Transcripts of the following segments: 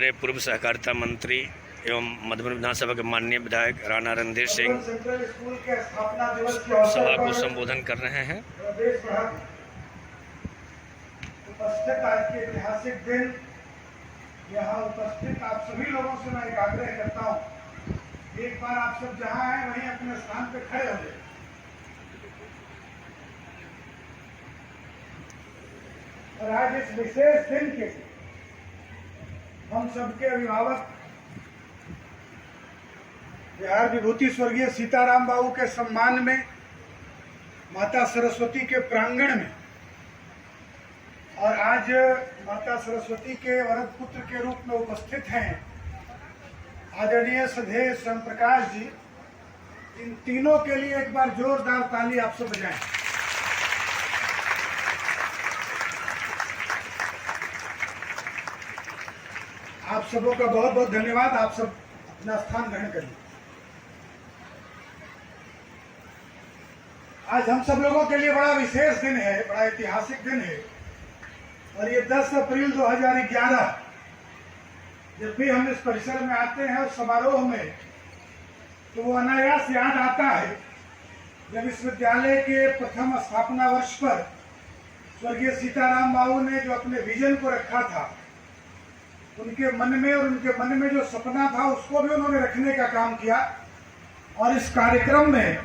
हमारे पूर्व सहकारिता मंत्री एवं मधुबन विधानसभा के माननीय विधायक राणा रणधीर सिंह स्कूल के स्थापना दिवस के अवसर सभा को पर संबोधन कर रहे हैं। प्रदेश भर उपस्थित आज के ऐतिहासिक दिन यहाँ उपस्थित आप सभी लोगों से मैं एक आग्रह करता हूँ, एक बार आप सब जहाँ हैं वहीं अपने स्थान पे खड़े हो जाए। और आज इस विशेष दिन के हम सबके अभिभावक बिहार विभूति स्वर्गीय सीताराम बाबू के सम्मान में माता सरस्वती के प्रांगण में और आज माता सरस्वती के वरद पुत्र के रूप में उपस्थित हैं आदरणीय श्रद्धेय स्वयं प्रकाश जी। इन तीनों के लिए एक बार जोरदार ताली आप सब बजाएं। आप सबों का बहुत बहुत धन्यवाद। आप सब अपना स्थान ग्रहण करिए। आज हम सब लोगों के लिए बड़ा विशेष दिन है, बड़ा ऐतिहासिक दिन है। और ये 10 अप्रैल 2011 जब भी हम इस परिसर में आते हैं और समारोह में, तो वो अनायास याद आता है जब विश्वविद्यालय के प्रथम स्थापना वर्ष पर स्वर्गीय सीताराम बाबू ने जो अपने विजन को रखा था, उनके मन में और उनके मन में जो सपना था उसको भी उन्होंने रखने का काम किया। और इस कार्यक्रम में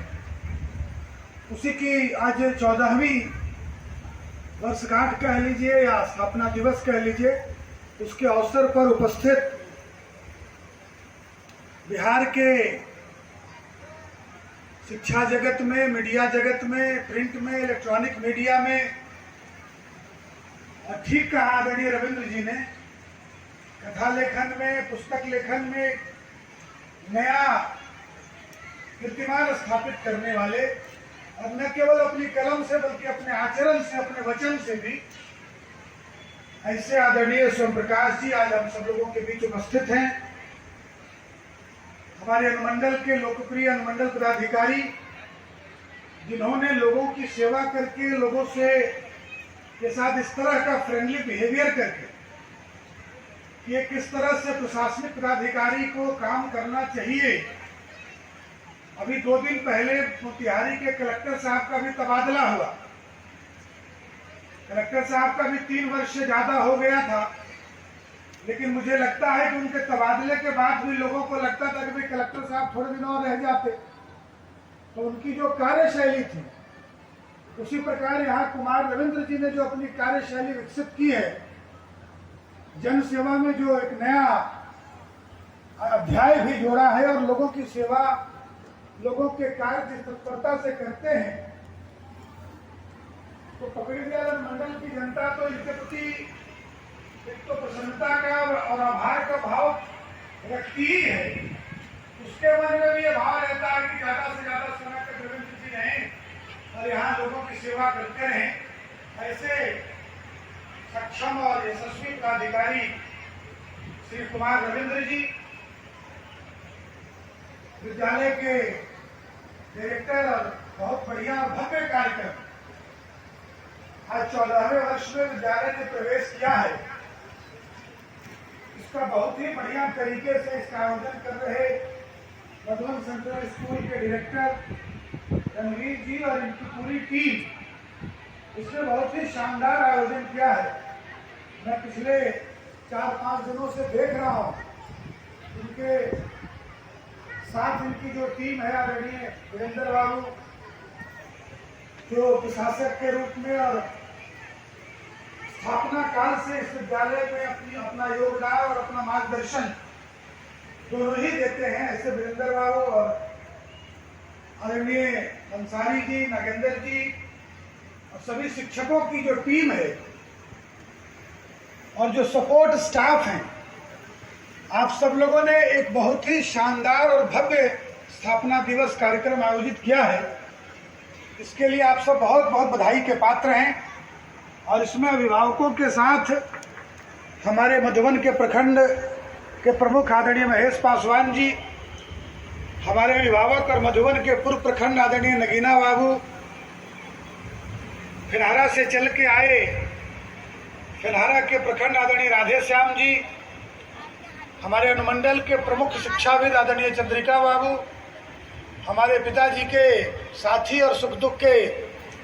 उसी की आज 14वीं वर्षगांठ कह लीजिए या स्थापना दिवस कह लीजिए, उसके अवसर पर उपस्थित बिहार के शिक्षा जगत में, मीडिया जगत में, प्रिंट में, इलेक्ट्रॉनिक मीडिया में, और ठीक कहा आदरणीय रविंद्र जी ने, कथा लेखन में, पुस्तक लेखन में नया कीर्तिमान स्थापित करने वाले, और न केवल अपनी कलम से बल्कि अपने आचरण से, अपने वचन से भी, ऐसे आदरणीय स्वयं प्रकाश जी आज हम सब लोगों के बीच उपस्थित हैं। हमारे अनुमंडल के लोकप्रिय अनुमंडल पदाधिकारी, जिन्होंने लोगों की सेवा करके, लोगों से के साथ इस तरह का फ्रेंडली बिहेवियर करके कि किस तरह से प्रशासनिक पदाधिकारी को काम करना चाहिए। अभी 2 दिन पहले मोतिहारी के कलेक्टर साहब का भी तबादला हुआ। कलेक्टर साहब का भी 3 वर्ष से ज्यादा हो गया था, लेकिन मुझे लगता है कि उनके तबादले के बाद भी लोगों को लगता था कि भाई कलेक्टर साहब थोड़े दिन और रह जाते। तो उनकी जो कार्यशैली थी, उसी प्रकार यहाँ कुमार रविंद्र जी ने जो अपनी कार्यशैली विकसित की है, जन सेवा में जो एक नया अध्याय भी जोड़ा है और लोगों की सेवा, लोगों के कार्य जिस तत्परता से करते हैं, तो पकड़ीदयाल मंडल की जनता तो इसके प्रति एक तो प्रसन्नता का और आभार का भाव रखती ही है। उसके मन में भी ये भाव रहता है कि ज्यादा से ज्यादा समय तक रविंद्र जी रहें और यहाँ लोगों की सेवा करते रहें। ऐसे सक्षम और यशस्वी पदाधिकारी श्री कुमार रविंद्र जी, विद्यालय के डायरेक्टर और बहुत बढ़िया और भव्य कार्यक्रम, आज 14वें वर्ष में विद्यालय ने प्रवेश किया है। इसका बहुत ही बढ़िया तरीके से इसका आयोजन कर रहे मधुबन सेंट्रल स्कूल के डायरेक्टर रणवीर जी और इनकी पूरी टीम, इसने बहुत ही शानदार आयोजन किया है। मैं पिछले 4-5 दिनों से देख रहा हूँ, इनके साथ इनकी जो टीम है, आदरणीय वीरेंद्र बाबू जो प्रशासक के रूप में और स्थापना काल से इस विद्यालय में अपना योगदान और अपना मार्गदर्शन दोनों ही देते हैं, ऐसे वीरेंद्र बाबू और आदरणीय अंसारी जी, नागेंद्र जी और सभी शिक्षकों की जो टीम है और जो सपोर्ट स्टाफ हैं, आप सब लोगों ने एक बहुत ही शानदार और भव्य स्थापना दिवस कार्यक्रम आयोजित किया है। इसके लिए आप सब बहुत बहुत बधाई के पात्र हैं। और इसमें अभिभावकों के साथ हमारे मधुबन के प्रखंड के प्रमुख आदरणीय महेश पासवान जी, हमारे अभिभावक और मधुबन के पूर्व प्रखंड आदरणीय नगीना बाबू, फिनहारा से चल के आए फिनहारा के प्रखंड आदरणीय राधे श्याम जी, हमारे अनुमंडल के प्रमुख शिक्षाविद आदरणीय चंद्रिका बाबू, हमारे पिताजी के साथी और सुख दुख के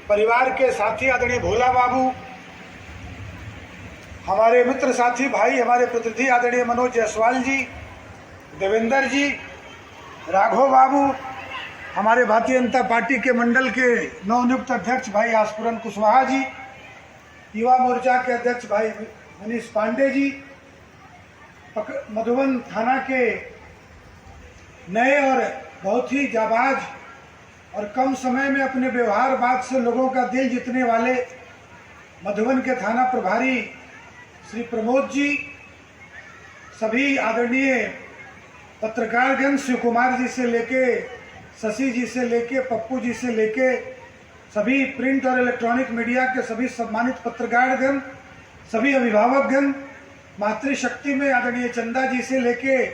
परिवार के साथी आदरणीय भोला बाबू, हमारे मित्र साथी भाई हमारे प्रतिनिधि आदरणीय मनोज जायसवाल जी, देवेंद्र जी, राघव बाबू, हमारे भारतीय जनता पार्टी के मंडल के नवनियुक्त अध्यक्ष भाई आसपुरन कुशवाहा जी, युवा मोर्चा के अध्यक्ष भाई मनीष पांडे जी, मधुबन थाना के नए और बहुत ही जाबाज और कम समय में अपने व्यवहार बात से लोगों का दिल जीतने वाले मधुबन के थाना प्रभारी श्री प्रमोद जी, सभी आदरणीय पत्रकारगण शिव कुमार जी से लेके शशि जी से लेके पप्पू जी से लेके सभी प्रिंट और इलेक्ट्रॉनिक मीडिया के सभी सम्मानित पत्रकारगण, सभी अभिभावकगण, मातृशक्ति में आदरणीय चंदा जी से लेके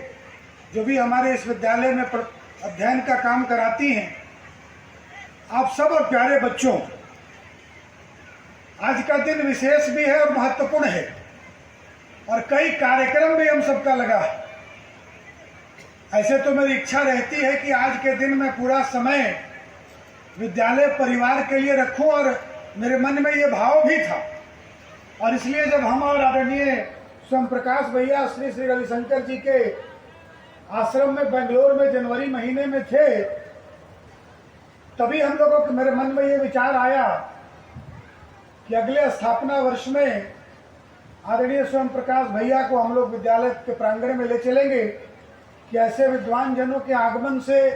जो भी हमारे इस विद्यालय में अध्ययन का काम कराती हैं, आप सब और प्यारे बच्चों, आज का दिन विशेष भी है और महत्वपूर्ण है और कई कार्यक्रम भी हम सबका लगा है। ऐसे तो मेरी इच्छा रहती है कि आज के दिन में पूरा समय विद्यालय परिवार के लिए रखूं और मेरे मन में ये भाव भी था और इसलिए जब हम और आदरणीय स्वयं प्रकाश भैया श्री श्री रविशंकर जी के आश्रम में बेंगलोर में जनवरी महीने में थे, तभी हम लोगों के मेरे मन में ये विचार आया कि अगले स्थापना वर्ष में आदरणीय स्वयं प्रकाश भैया को हम लोग विद्यालय के प्रांगण में ले चलेंगे कि ऐसे विद्वान जनों के आगमन से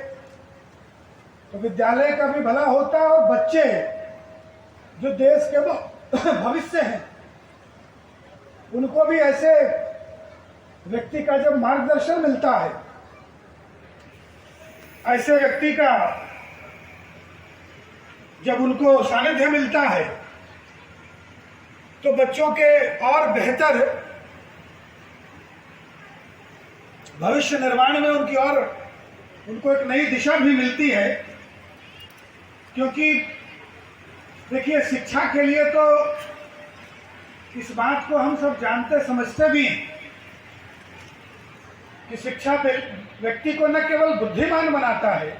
तो विद्यालय का भी भला होता है और बच्चे जो देश के भविष्य हैं उनको भी ऐसे व्यक्ति का जब मार्गदर्शन मिलता है, ऐसे व्यक्ति का जब उनको सानिध्य मिलता है तो बच्चों के और बेहतर भविष्य निर्माण में उनको एक नई दिशा भी मिलती है। क्योंकि देखिए, शिक्षा के लिए तो इस बात को हम सब जानते समझते भी हैं कि शिक्षा व्यक्ति को न केवल बुद्धिमान बनाता है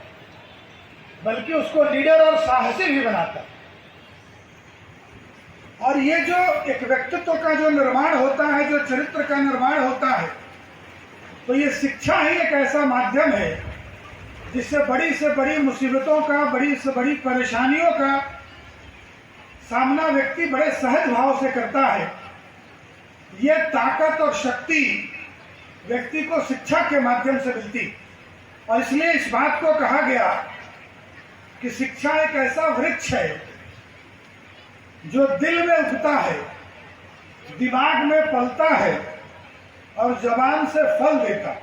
बल्कि उसको लीडर और साहसी भी बनाता है। और ये जो एक व्यक्तित्व का जो निर्माण होता है, जो चरित्र का निर्माण होता है, तो ये शिक्षा ही एक ऐसा माध्यम है जिससे बड़ी से बड़ी मुसीबतों का, बड़ी से बड़ी परेशानियों का सामना व्यक्ति बड़े सहज भाव से करता है। ये ताकत और शक्ति व्यक्ति को शिक्षा के माध्यम से मिलती और इसलिए इस बात को कहा गया कि शिक्षा एक ऐसा वृक्ष है जो दिल में उगता है, दिमाग में पलता है और जबान से फल देता।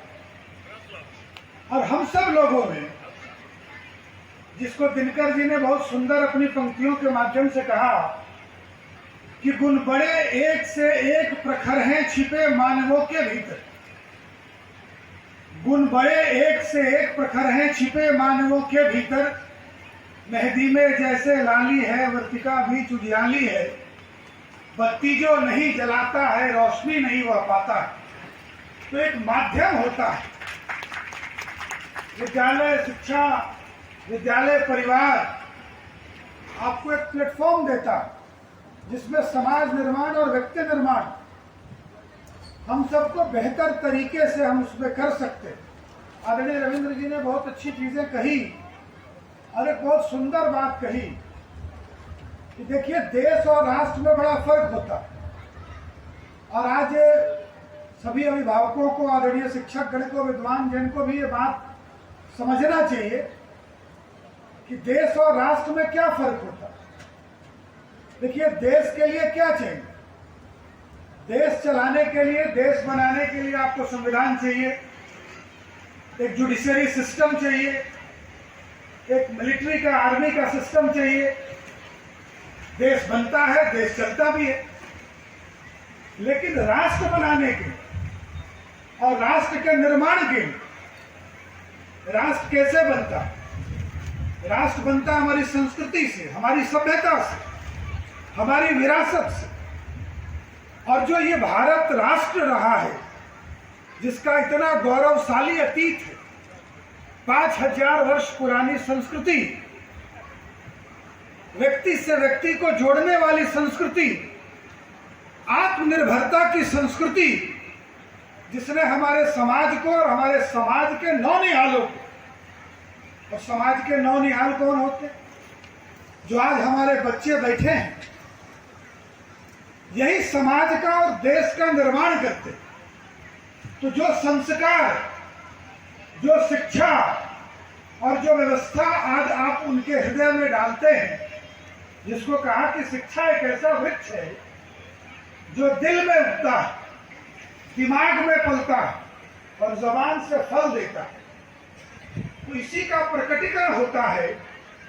और हम सब लोगों में, जिसको दिनकर जी ने बहुत सुंदर अपनी पंक्तियों के माध्यम से कहा कि गुण बड़े एक से एक प्रखर हैं छिपे मानवों के भीतर, गुण बड़े एक से एक प्रखर हैं छिपे मानवों के भीतर, मेहंदी में जैसे लाली है वर्तिका भी चुजियाली है, बत्ती जो नहीं जलाता है रोशनी नहीं वह पाता है। तो एक माध्यम होता है विद्यालय, शिक्षा, विद्यालय परिवार आपको एक प्लेटफॉर्म देता है जिसमें समाज निर्माण और व्यक्ति निर्माण हम सबको बेहतर तरीके से हम उसमें कर सकते हैं। आदरणीय रविंद्र जी ने बहुत अच्छी चीजें कही और एक बहुत सुंदर बात कही कि देखिए, देश और राष्ट्र में बड़ा फर्क होता है और आज सभी अभिभावकों को, आदरणीय शिक्षक गण को, विद्वान जन को भी ये बात समझना चाहिए कि देश और राष्ट्र में क्या फर्क होता है। देखिए, देश के लिए क्या चाहिए? देश चलाने के लिए, देश बनाने के लिए आपको संविधान चाहिए, एक जुडिशरी सिस्टम चाहिए, एक मिलिट्री का, आर्मी का सिस्टम चाहिए। देश बनता है, देश चलता भी है, लेकिन राष्ट्र बनाने के और राष्ट्र के निर्माण के लिए राष्ट्र कैसे बनता है? राष्ट्र बनता हमारी संस्कृति से, हमारी सभ्यता से, हमारी विरासत से। और जो ये भारत राष्ट्र रहा है, जिसका इतना गौरवशाली अतीत है, 5000 वर्ष पुरानी संस्कृति, व्यक्ति से व्यक्ति को जोड़ने वाली संस्कृति, आत्मनिर्भरता की संस्कृति, जिसने हमारे समाज को और हमारे समाज के नौनिहालों को, और समाज के नौनिहाल कौन होते, जो आज हमारे बच्चे बैठे हैं, यही समाज का और देश का निर्माण करते। तो जो संस्कार, जो शिक्षा और जो व्यवस्था आज आप उनके हृदय में डालते हैं, जिसको कहा कि शिक्षा एक ऐसा वृक्ष है जो दिल में उगता है, दिमाग में पलता है और जबान से फल देता है, तो इसी का प्रकटीकरण होता है।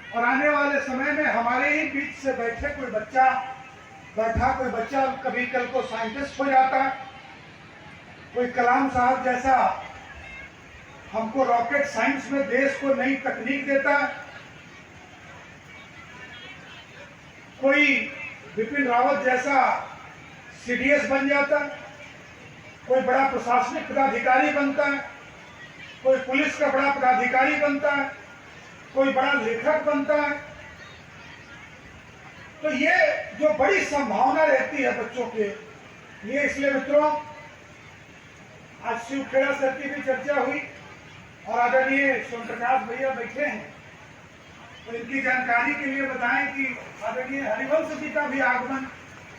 और आने वाले समय में हमारे ही बीच से बैठा कोई बच्चा कभी कल को साइंटिस्ट हो जाता है, कोई कलाम साहब जैसा हमको रॉकेट साइंस में देश को नई तकनीक देता है, कोई बिपिन रावत जैसा सीडीएस बन जाता है, कोई बड़ा प्रशासनिक पदाधिकारी बनता है, कोई पुलिस का बड़ा पदाधिकारी बनता है, कोई बड़ा लेखक बनता है। तो ये जो बड़ी संभावना रहती है बच्चों के, ये इसलिए मित्रों आज शिवखेड़ा सर की भी चर्चा हुई और आदरणीय सोम प्रकाश भैया बैठे हैं, तो इनकी जानकारी के लिए बताएं कि आदरणीय हरिवंश जी का भी आगमन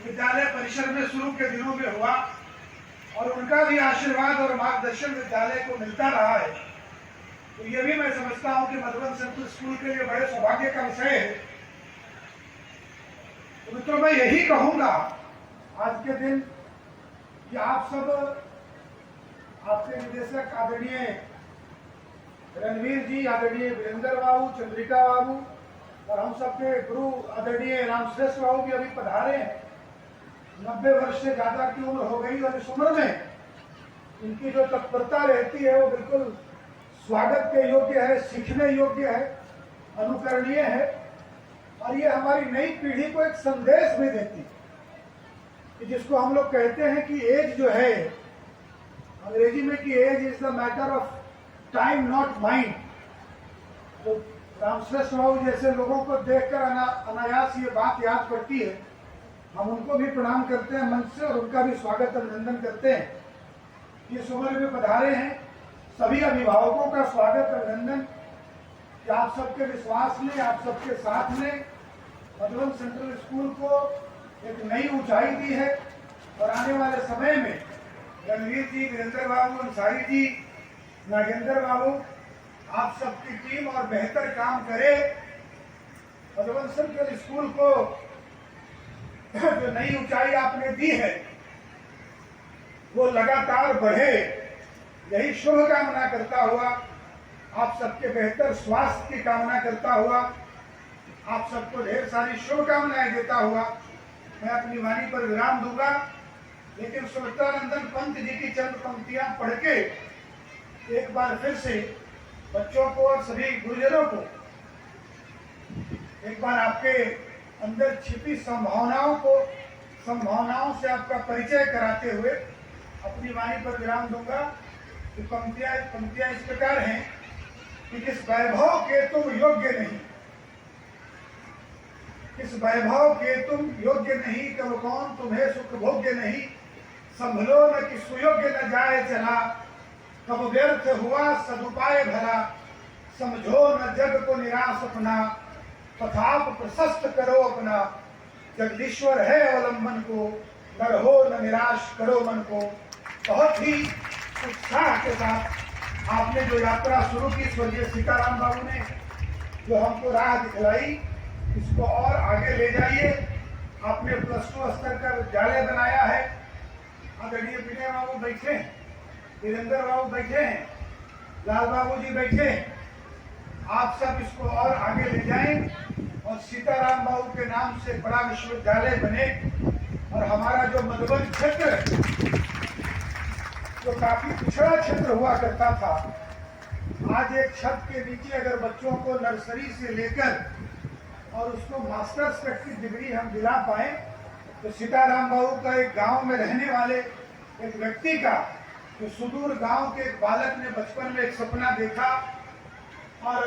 विद्यालय परिसर में शुरू के दिनों में हुआ और उनका भी आशीर्वाद और मार्गदर्शन विद्यालय को मिलता रहा है। तो ये भी मैं समझता हूं कि मधुबन सेंट्रल स्कूल के लिए बड़े सौभाग्य का विषय है। तो मित्रों मैं यही कहूंगा आज के दिन कि आप सब, आपके निदेशक आदरणीय रणवीर जी, आदरणीय वीरेंद्र बाबू, चंद्रिका बाबू और हम सबके गुरु आदरणीय रामश्रेष्ठ बाबू भी अभी पधारे हैं। 90 वर्ष से ज्यादा की उम्र हो गई और इस उम्र में इनकी जो तत्परता रहती है वो बिल्कुल स्वागत के योग्य है, सीखने योग्य है, अनुकरणीय है। और ये हमारी नई पीढ़ी को एक संदेश भी देती है कि जिसको हम लोग कहते हैं कि एज जो है अंग्रेजी में कि age is the matter of time not mind. तो रामश्रेष्ठ बाबू जैसे लोगों को देखकर अनायास ये बात याद पड़ती है। हम उनको भी प्रणाम करते हैं मंच से और उनका भी स्वागत अभिनंदन करते हैं। इस उम्र में पधारे हैं सभी अभिभावकों का स्वागत अभिनंदन कि आप सबके विश्वास ने, आप सबके साथ में मधुबन सेंट्रल स्कूल को एक नई ऊंचाई दी है और आने वाले समय में रणवीर जी, वीरेंद्र बाबू, अंसारी जी, नागेंद्र बाबू, आप सबकी टीम और बेहतर काम करे। मधुबन सेंट्रल स्कूल को जो नई ऊंचाई आपने दी है वो लगातार बढ़े, यही शुभकामना करता हुआ, आप सबके बेहतर स्वास्थ्य की कामना करता हुआ, आप सबको ढेर सारी शुभकामनाएं देता हुआ मैं अपनी वाणी पर विराम दूंगा। लेकिन सुमित्रानंदन पंत जी की चंद पंक्तियां पढ़ के एक बार फिर से बच्चों को और सभी गुरुजनों को एक बार आपके अंदर छिपी संभावनाओं से आपका परिचय कराते हुए अपनी वाणी पर विराम दूंगा। तो पंक्तियां इस प्रकार हैं कि किस वैभव के तुम योग्य नहीं, किस वैभव के तुम योग्य नहीं, कब कौन तुम्हें सुख भोग्य नहीं, संभलो न कि सुयोग्य न जाए चला, कब व्यर्थ हुआ सदुपाय भला, समझो न जग को निराश अपना, तथाप प्रशस्त करो अपना, जगदीश्वर है अवलंबन को, न रहो न निराश करो मन को। बहुत ही उत्साह के साथ आपने जो यात्रा शुरू की स्वर्गीय सीताराम बाबू ने, जो हमको राह दिखलाई, इसको और आगे ले जाइए। आपने +2 स्तर का विद्यालय बनाया है। आदरणीय विनय बाबू बैठे हैं, वीरेंद्र बाबू बैठे हैं, लाल बाबू जी बैठे हैं। आप सब इसको और आगे ले जाएं और सीताराम बाबू के नाम से बड़ा विश्वविद्यालय बने और हमारा जो मधुबन क्षेत्र जो काफी पिछड़ा क्षेत्र हुआ करता था, आज एक छत के नीचे अगर बच्चों को नर्सरी से लेकर और उसको मास्टर्स तक की डिग्री हम दिला पाए तो सीताराम बाबू का एक गांव में रहने वाले एक व्यक्ति का कि सुदूर गांव के एक बालक ने बचपन में एक सपना देखा और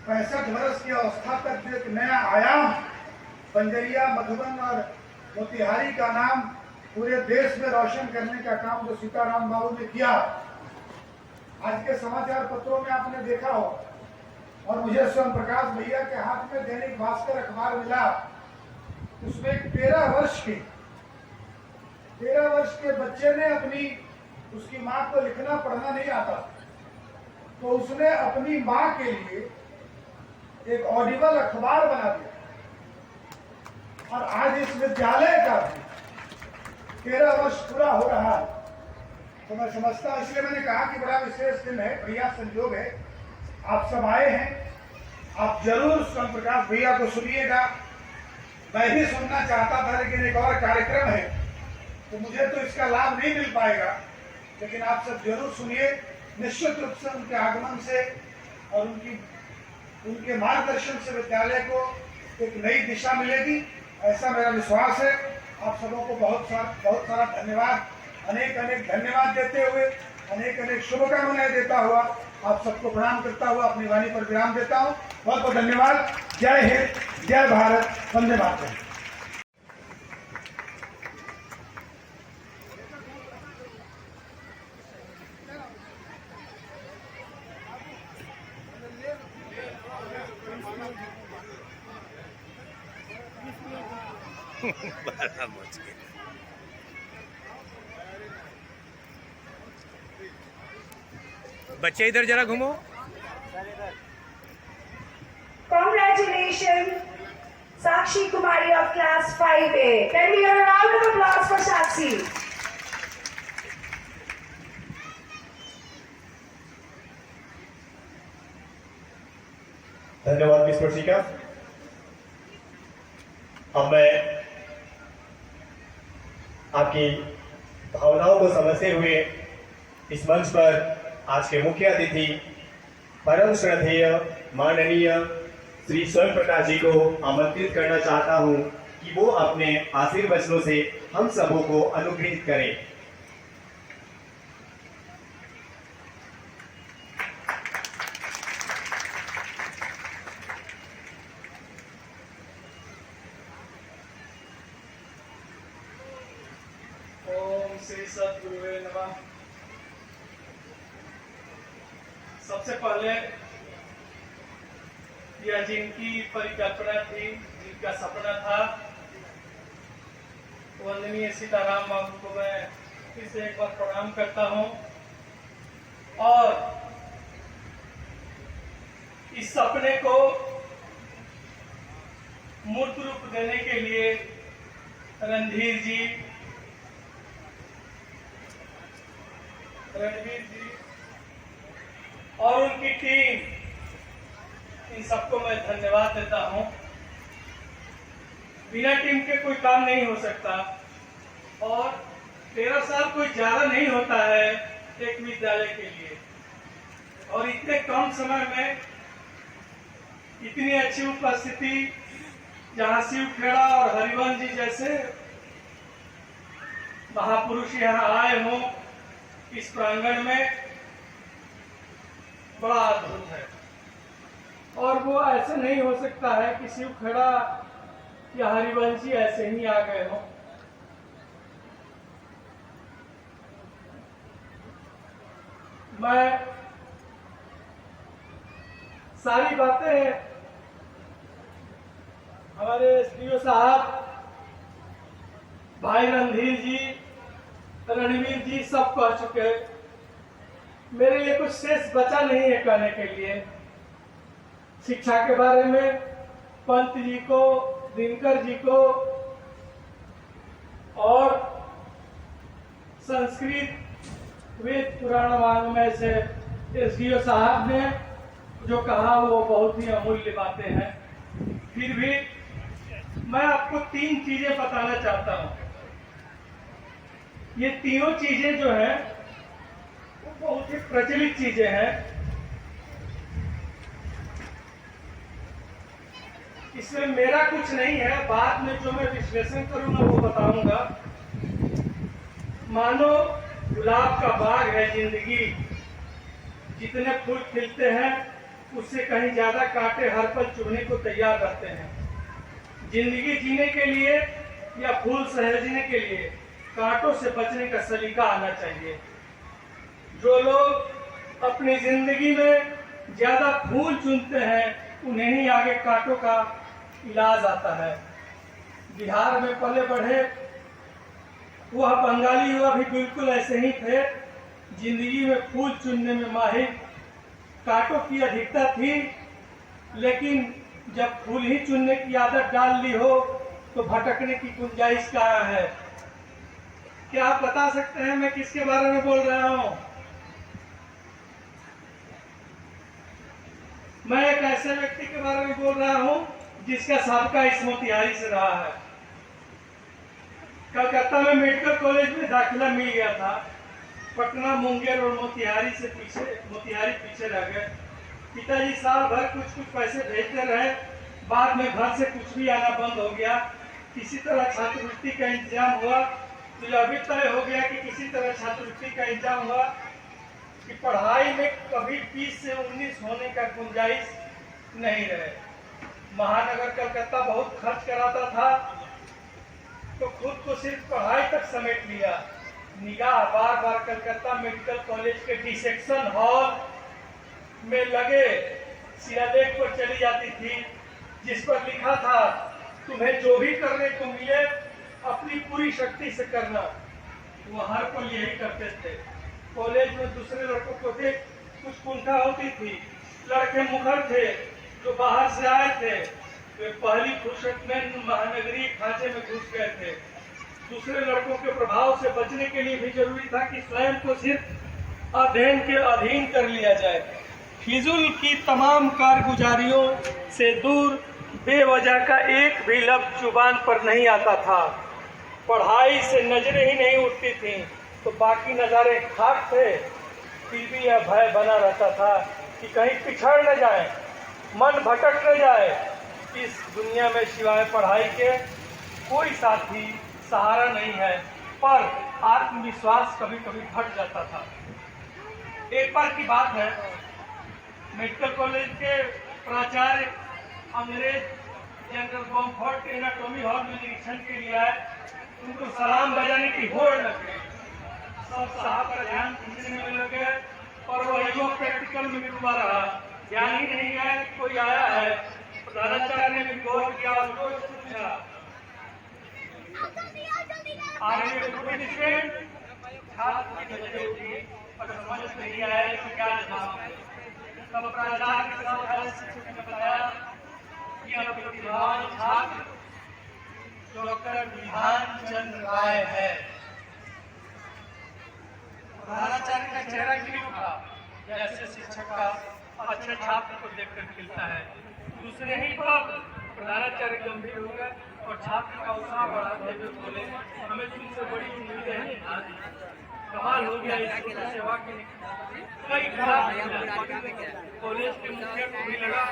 65 वर्ष की अवस्था तक जो एक नया आयाम बंजरिया, मधुबन और मोतिहारी का नाम पूरे देश में रोशन करने का काम जो सीताराम बाबू ने किया, आज के समाचार पत्रों में आपने देखा हो। और मुझे स्वयं प्रकाश भैया के हाथ में दैनिक भास्कर अखबार मिला, उसमें 13 वर्ष के बच्चे ने उसकी माँ को लिखना पढ़ना नहीं आता, तो उसने अपनी माँ के लिए एक ऑडिबल अखबार बना दिया और आज इस विद्यालय का 13 वर्ष पूरा हो रहा है। तो मैं समझता हूं, इसलिए मैंने कहा कि बड़ा विशेष दिन है, बढ़िया संयोग है, आप सब आए हैं। आप जरूर स्वयं प्रकाश भैया को सुनिएगा। मैं भी सुनना चाहता था, लेकिन एक और कार्यक्रम है तो मुझे तो इसका लाभ नहीं मिल पाएगा, लेकिन आप सब जरूर सुनिए। निश्चित रूप से उनके आगमन से और उनके मार्गदर्शन से विद्यालय को एक नई दिशा मिलेगी, ऐसा मेरा विश्वास है। आप सबों को बहुत सारा धन्यवाद, अनेक धन्यवाद देते हुए, अनेक शुभकामनाएं देता हुआ आप सबको प्रणाम करता हुआ अपनी वाणी पर विराम देता हूँ। बहुत बहुत धन्यवाद। जय हिंद, जय भारत, वंदे मातरम। बच्चे इधर जरा घूमो। Congratulations, Sakshi Kumari of class 5A. Can we hear a round of applause for Sakshi? धन्यवाद मिस वर्षिका। अब मैं आपकी भावनाओं को समझते हुए इस मंच पर आज के मुख्य अतिथि परम श्रद्धेय माननीय श्री स्वयं प्रकाश जी को आमंत्रित करना चाहता हूं कि वो अपने आशीर्वचनों से हम सबों को अनुग्रहित करें। ओम श्री सद्गुरुवे नमः। सबसे पहले यह जिनकी परिकल्पना थी, जिनका सपना था, वंदनीय सीताराम बाबू को मैं फिर से एक बार प्रणाम करता हूं और इस सपने को मूर्त रूप देने के लिए रणधीर जी, रणवीर जी और उनकी टीम, इन सबको मैं धन्यवाद देता हूं। बिना टीम के कोई काम नहीं हो सकता और 13 साल कोई ज्यादा नहीं होता है एक विद्यालय के लिए, और इतने कम समय में इतनी अच्छी उपस्थिति, जहां शिव खेड़ा और हरिवंश जी जैसे महापुरुष यहाँ आए हों इस प्रांगण में, बड़ा अद्भुत है। और वो ऐसे नहीं हो सकता है कि शिव खेड़ा या हरिवंशी ऐसे ही आ गए हो। मैं सारी बातें हमारे एसडीओ साहब, भाई रणधीर जी, रणवीर जी सब कह चुके हैं। मेरे लिए कुछ शेष बचा नहीं है कहने के लिए। शिक्षा के बारे में पंत जी को, दिनकर जी को और संस्कृत वेद पुराण वाङ्मय से एसडीओ साहब ने जो कहा वो बहुत ही अमूल्य बातें हैं। फिर भी मैं आपको 3 चीजें बताना चाहता हूं। ये तीनों चीजें जो हैं वो बहुत ही प्रचलित चीजें हैं। इसमें मेरा कुछ नहीं है, बाद में जो मैं विश्लेषण करूंगा वो बताऊंगा। मानो गुलाब का बाग है जिंदगी। जितने फूल खिलते हैं उससे कहीं ज्यादा कांटे हर पल चुभने को तैयार रहते हैं। जिंदगी जीने के लिए या फूल सहेजने के लिए कांटों से बचने का सलीका आना चाहिए। जो लोग अपनी जिंदगी में ज्यादा फूल चुनते हैं उन्हें ही आगे कांटों का इलाज आता है। बिहार में पले बढ़े वह बंगाली युवा भी बिल्कुल ऐसे ही थे। जिंदगी में फूल चुनने में माहिर, कांटों की अधिकता थी, लेकिन जब फूल ही चुनने की आदत डाल ली हो तो भटकने की गुंजाइश कहाँ है। क्या आप बता सकते हैं मैं किसके बारे में बोल रहा हूँ? मैं एक ऐसे व्यक्ति के बारे में बोल रहा हूँ जिसका सबका इस मोतिहारी से रहा है। कलकत्ता में मेडिकल कॉलेज में दाखिला मिल गया था। पटना, मुंगेर और मोतिहारी पीछे रह गए। पिताजी साल भर कुछ पैसे भेजते रहे, बाद में घर से कुछ भी आना बंद हो गया। किसी तरह छात्रवृत्ति का इंतजाम हुआ, तो अभी तय हो गया कि किसी तरह छात्रवृत्ति का इंतजाम हुआ कि पढ़ाई में कभी 20 से 19 होने का गुंजाइश नहीं रहे। महानगर कलकत्ता बहुत खर्च कराता था, तो खुद को सिर्फ पढ़ाई तक समेट लिया। निगाह बार बार कलकत्ता मेडिकल कॉलेज के डिसेक्शन हॉल में लगे शिलालेख पर चली जाती थी, जिस पर लिखा था तुम्हें जो भी करने को मिले अपनी पूरी शक्ति से करना। वो हर पल यही करते थे। कॉलेज में दूसरे लड़कों को देख कुछ कुंठा होती थी। लड़के मुखर थे जो बाहर से आए थे, वे पहली फुर्सत में महानगरीय खांचे में घुस गए थे। दूसरे लड़कों के प्रभाव से बचने के लिए भी जरूरी था कि स्वयं को सिर्फ अध्ययन के अधीन कर लिया जाए। फिजूल की तमाम कारगुजारियों से दूर बेवजह का एक भी लफ्ज जुबान पर नहीं आता था। पढ़ाई से नजरें ही नहीं उठती थीं, तो बाकी नज़ारे खाक थे। फिर भी यह भय बना रहता था कि कहीं पिछड़ न जाए, मन भटक न जाए। इस दुनिया में सिवाय पढ़ाई के कोई साथी सहारा नहीं है, पर आत्मविश्वास कभी कभी घट जाता था। एक बार की बात है, मेडिकल कॉलेज के प्राचार्य अंग्रेज जनरल कॉम्फर्ट एनाटॉमी हॉल में निरीक्षण के लिए आए। उनको सलाम बजाने की होड़ लग गई। सब साहब का ध्यान खींचने में लगे और वही जो प्रैक्टिकल में डूबा रहा। ध्यान ही नहीं गया कि कोई आया है। प्रधानाचार्य ने भी गौर किया और रोज पूछा, छात्र की नजरें उठी और समझ नहीं आया कि क्या जवाब है। तब प्राचार्य के साथ शिक्षक ने बताया कि अब प्रतिभावान छात्र डॉक्टर विधान चंद्र राय है। प्रधानाचार्य का चेहरा क्यों उठा, जैसे शिक्षक का अच्छे छात्र को देखकर खिलता है। दूसरे ही पल प्रधानाचार्य गंभीर हो गए और छात्र का उत्साह बढ़ाते हुए बोले, हमें तुमसे बड़ी उम्मीदें हैं। कमाल हो गया इस सेवा के कई कॉलेज के मुखिया को भी लगा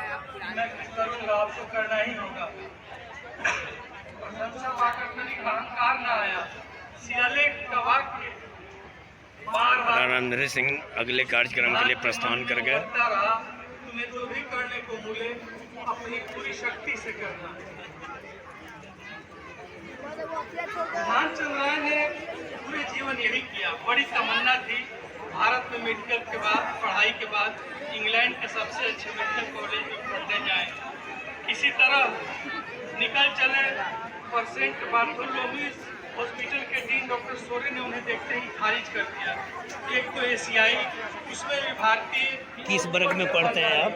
मैं कुछ करूंगा, आपको करना ही होगा। प्रशंसा पाकर कभी अहंकार न आया। शिलालेख का वाक्य बार नरेंद्र सिंह अगले कार्यक्रम के लिए प्रस्थान कर गए। तुम्हें जो भी करने को मिले अपनी पूरी शक्ति से करना। ध्यानचंद राय ने पूरे जीवन यही किया। बड़ी तमन्ना थी भारत में मेडिकल के बाद, पढ़ाई के बाद इंग्लैंड के सबसे अच्छे मेडिकल कॉलेज में पढ़ने जाए। इसी तरह निकल चले। परसेंट बार्थोलोमीज हॉस्पिटल के डीन डॉक्टर सोरे ने उन्हें देखते ही खारिज कर दिया। एक तो एशियाई, उसमें भी भारतीय। किस वर्ग में पढ़ते हैं आप?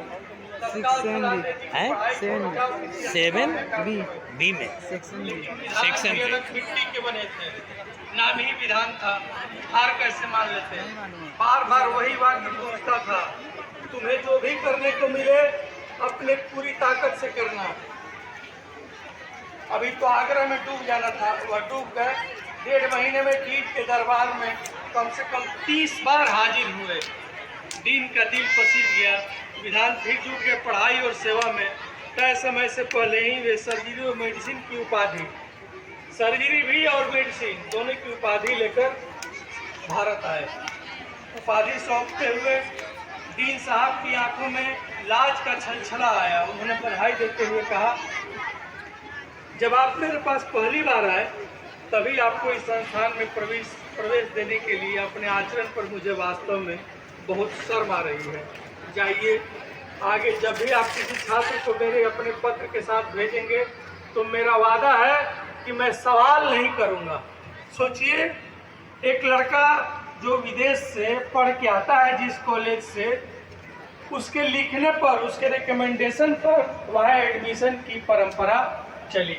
7 बी में सेक्शन मिट्टी के बने थे, नाम ही विधान था, हार कैसे मान लेते। बार बार वही वाक्य पूछता था, तुम्हें जो भी करने को मिले अपने पूरी ताकत से करना। अभी तो आगरा में डूब जाना था, वह डूब गए। 1.5 महीने में डीन के दरबार में कम से कम 30 बार हाजिर हुए। डीन का दिल पसीज गया। विधान फिर जुट गए पढ़ाई और सेवा में। तय समय से पहले ही वे सर्जरी और मेडिसिन की उपाधि, सर्जरी भी और मेडिसिन दोनों की उपाधि लेकर भारत आए। उपाधि सौंपते हुए डीन साहब की आंखों में लाज का छलछला आया। उन्होंने बधाई देते हुए कहा, जब आप मेरे पास पहली बार आए तभी आपको इस संस्थान में प्रवेश देने के लिए अपने आचरण पर मुझे वास्तव में बहुत शर्म आ रही है। जाइए, आगे जब भी आप किसी छात्र को मेरे अपने पत्र के साथ भेजेंगे तो मेरा वादा है कि मैं सवाल नहीं करूंगा। सोचिए, एक लड़का जो विदेश से पढ़ के आता है जिस कॉलेज से, उसके लिखने पर, उसके रिकमेंडेशन पर वहाँ एडमिशन की परंपरा चली।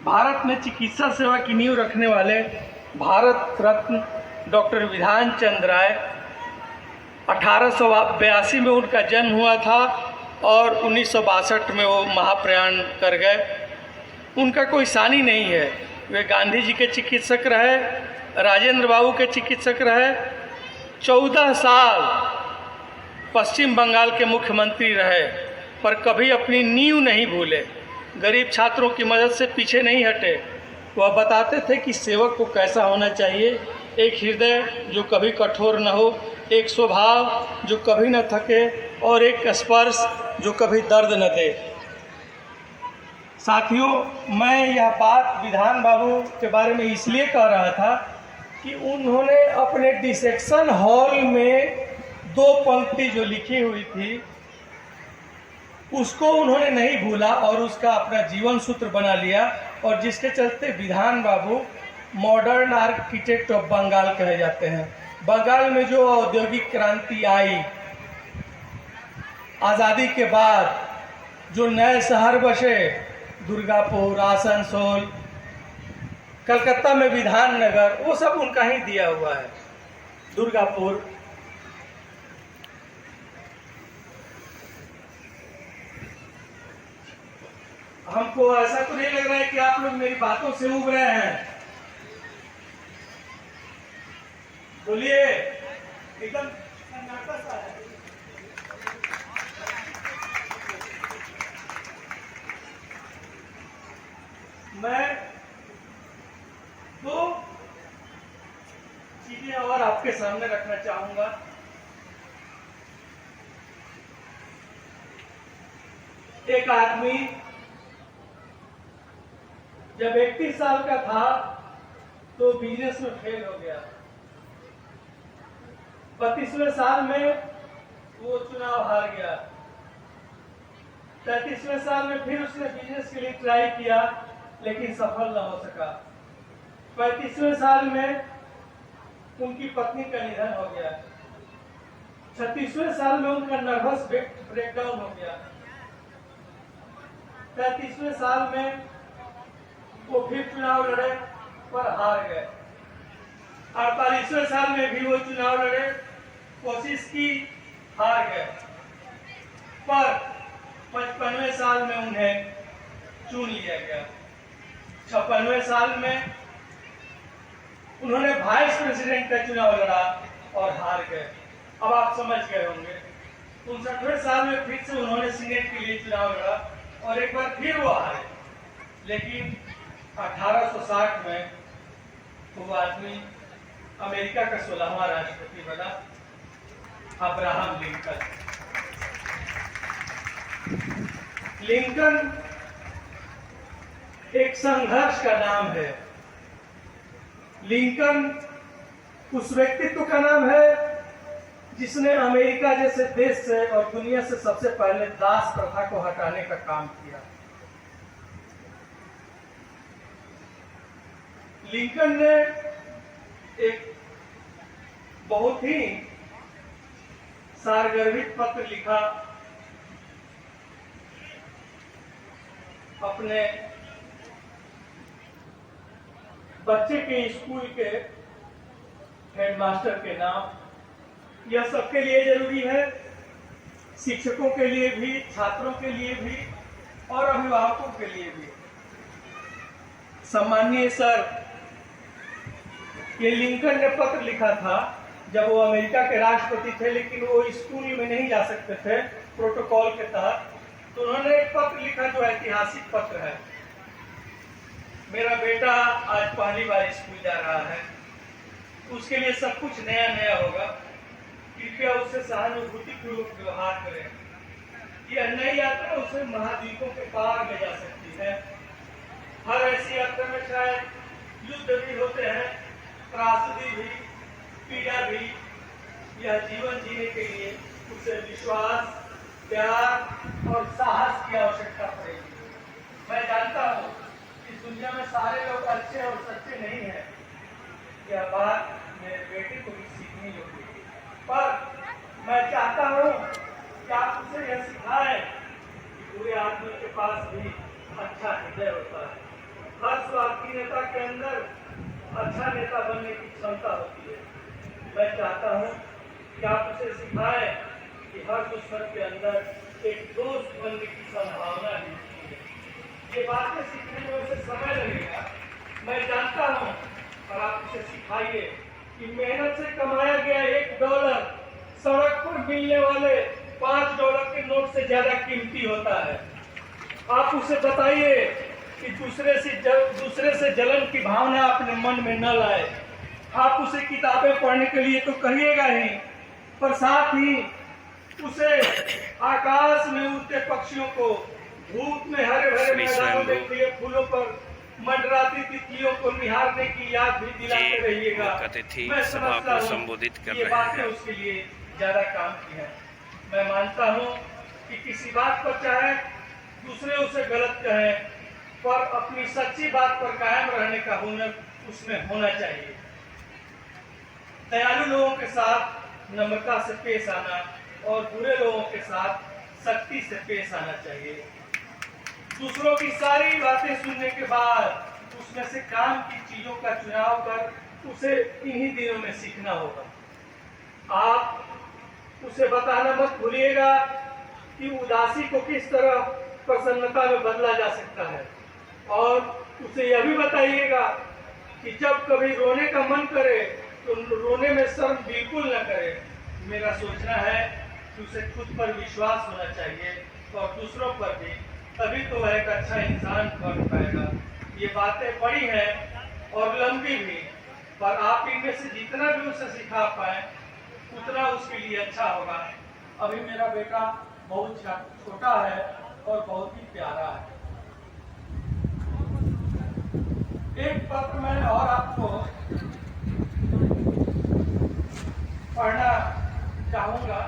भारत में चिकित्सा सेवा की नींव रखने वाले भारत रत्न डॉक्टर विधान चंद्र राय, 1882 में उनका जन्म हुआ था और 1962 में वो महाप्रयाण कर गए। उनका कोई सानी नहीं है। वे गांधी जी के चिकित्सक रहे, राजेंद्र बाबू के चिकित्सक रहे, 14 साल पश्चिम बंगाल के मुख्यमंत्री रहे, पर कभी अपनी नींव नहीं भूले। गरीब छात्रों की मदद से पीछे नहीं हटे। वह बताते थे कि सेवक को कैसा होना चाहिए, एक हृदय जो कभी कठोर न हो, एक स्वभाव जो कभी न थके और एक स्पर्श जो कभी दर्द न दे। साथियों, मैं यह बात विधान बाबू के बारे में इसलिए कह रहा था कि उन्होंने अपने डिसेक्शन हॉल में 2 पंक्ति जो लिखी हुई थी उसको उन्होंने नहीं भूला और उसका अपना जीवन सूत्र बना लिया, और जिसके चलते विधान बाबू मॉडर्न आर्किटेक्ट ऑफ बंगाल कहे जाते हैं। बंगाल में जो औद्योगिक क्रांति आई, आज़ादी के बाद जो नए शहर बसे, दुर्गापुर, आसनसोल, कलकत्ता में विधाननगर, वो सब उनका ही दिया हुआ है। दुर्गापुर, हमको ऐसा तो नहीं लग रहा है कि आप लोग मेरी बातों से उब रहे हैं? बोलिए, एकदम सन्नाटा सा है। मैं 2 चीजें और आपके सामने रखना चाहूंगा। एक आदमी जब 31 साल का था तो बिजनेस में फेल हो गया। 32वें साल में वो चुनाव हार गया। 33वें साल में फिर उसने बिजनेस के लिए ट्राई किया लेकिन सफल न हो सका। 35वें साल में उनकी पत्नी का निधन हो गया। 36वें साल में उनका नर्वस ब्रेकडाउन हो गया। 33वें साल में वो फिर चुनाव लड़े पर हार गए। 48वें साल में भी वो चुनाव लड़े, कोशिश की, हार गए। पर 55वें साल में उन्हें चुन लिया गया। 56वें साल में उन्होंने वाइस प्रेसिडेंट का चुनाव लड़ा और हार गए। अब आप समझ गए होंगे। 59वें साल में फिर से उन्होंने सीनेट के लिए चुनाव लड़ा और एक बार फिर वो हारे। लेकिन 1860 में वो आदमी अमेरिका का 16वां राष्ट्रपति बना, अब्राहम लिंकन। लिंकन एक संघर्ष का नाम है। लिंकन उस व्यक्तित्व का नाम है जिसने अमेरिका जैसे देश से और दुनिया से सबसे पहले दास प्रथा को हटाने का काम किया। लिंकन ने एक बहुत ही सारगर्भित पत्र लिखा अपने बच्चे के स्कूल के हेडमास्टर के नाम। यह सबके लिए जरूरी है, शिक्षकों के लिए भी, छात्रों के लिए भी और अभिभावकों के लिए भी। सम्माननीय सर, ये लिंकन ने पत्र लिखा था जब वो अमेरिका के राष्ट्रपति थे, लेकिन वो स्कूल में नहीं जा सकते थे प्रोटोकॉल के तहत। तो उन्होंने एक पत्र लिखा जो ऐतिहासिक पत्र है। मेरा बेटा आज पहली बार स्कूल जा रहा है। उसके लिए सब कुछ नया नया होगा। कृपया उससे सहानुभूतिपूर्वक व्यवहार करें। यह नई यात्रा उसे महाद्वीपों के पार ले जा सकती है। हर ऐसी यात्रा में शायद युद्ध भी होते हैं, त्रासदी भी, पीड़ा भी। यह जीवन जीने के लिए उसे विश्वास, प्यार और साहस की आवश्यकता पड़ेगी। मैं जानता हूँ कि दुनिया में सारे लोग अच्छे और सच्चे नहीं हैं। यह बात मेरे बेटे को भी सीखनी होगी, पर मैं चाहता हूँ कि आप उसे यह सिखाएं कि पूरे आदमी के पास भी अच्छा हृदय होता है। हर स्वार्थी नेता के अंदर अच्छा नेता बनने की क्षमता होती है। मैं चाहता हूँ कि आप उसे सिखाएं कि हर दुश्मन के अंदर एक दोस्त बनने की संभावना भी होती है। ये बातें सीखने में उसे समय लगेगा, मैं जानता हूँ, और आप उसे सिखाइए कि मेहनत से कमाया गया $1 सड़क पर मिलने वाले $5 के नोट से ज्यादा कीमती होता है। आप उसे बताइए कि दूसरे से जलन की भावना अपने मन में न लाए। आप उसे किताबें पढ़ने के लिए तो कहिएगा ही, पर साथ ही उसे आकाश में उड़ते पक्षियों को, धूप में हरे भरे मैदानों में खिले फूलों पर मंडराती तितलियों को निहारने की याद भी दिलाते रहिएगा। मैं समझता हूँ ये बातें उसके लिए ज्यादा काम की है। मैं मानता हूँ कि किसी बात पर चाहे दूसरे उसे गलत कहें, पर अपनी सच्ची बात पर कायम रहने का हुनर उसमें होना चाहिए। दयालु लोगों के साथ नम्रता से पेश आना और बुरे लोगों के साथ सख्ती से पेश आना चाहिए। दूसरों की सारी बातें सुनने के बाद उसमें से काम की चीजों का चुनाव कर उसे इन्हीं दिनों में सीखना होगा। आप उसे बताना मत भूलिएगा कि उदासी को किस तरह प्रसन्नता में बदला जा सकता है, और उसे यह भी बताइएगा कि जब कभी रोने का मन करे तो रोने में शर्म बिल्कुल न करे। मेरा सोचना है कि उसे खुद पर विश्वास होना चाहिए और दूसरों पर भी, तभी तो वह एक अच्छा इंसान बन पाएगा। ये बातें बड़ी हैं और लंबी भी, पर आप इनमें से जितना भी उसे सिखा पाए उतना उसके लिए अच्छा होगा। अभी मेरा बेटा बहुत छोटा है और बहुत ही प्यारा है। एक पत्र मैं और आपको पढ़ना चाहूंगा।